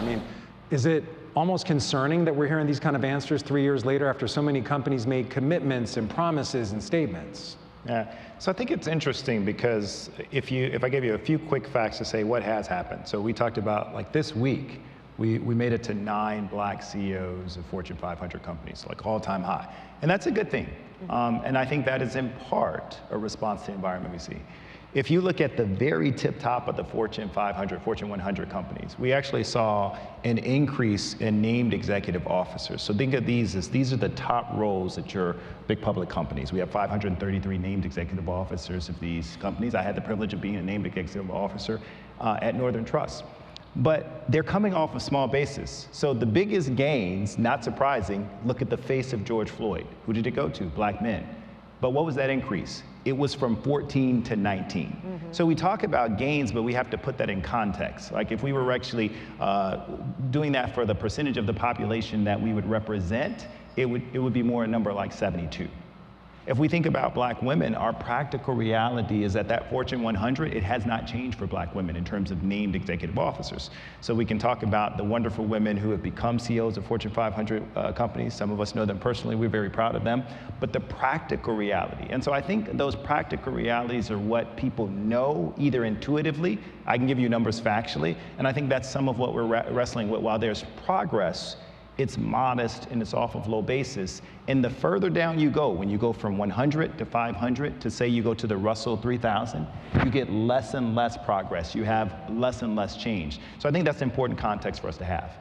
I mean, is it almost concerning that we're hearing these kind of answers 3 years later after so many companies made commitments and promises and statements? Yeah, so I think it's interesting because if I give you a few quick facts to say what has happened. So we talked about, like, this week, we made it to 9 black CEOs of Fortune 500 companies, like all-time high. And that's a good thing. And I think that is in part a response to the environment we see. If you look at the very tip top of the Fortune 500, Fortune 100 companies, we actually saw an increase in named executive officers. So think of these as, these are the top roles at your big public companies. We have 533 named executive officers of these companies. I had the privilege of being a named executive officer at Northern Trust. But they're coming off of small bases. So the biggest gains, not surprising, look at the face of George Floyd. Who did it go to? Black men. But what was that increase? It was from 14 to 19. So we talk about gains, but we have to put that in context. Like, if we were actually doing that for the percentage of the population that we would represent, it would be more a number like 72. If we think about black women, our practical reality is that Fortune 100, it has not changed for black women in terms of named executive officers. So we can talk about the wonderful women who have become CEOs of Fortune 500 companies. Some of us know them personally. We're very proud of them. But the practical reality, and so I think those practical realities are what people know either intuitively. I can give you numbers factually, and I think that's some of what we're wrestling with. While there's progress, it's modest and it's off of low basis. And the further down you go, when you go from 100 to 500 to say you go to the Russell 3000, you get less and less progress. You have less and less change. So I think that's important context for us to have.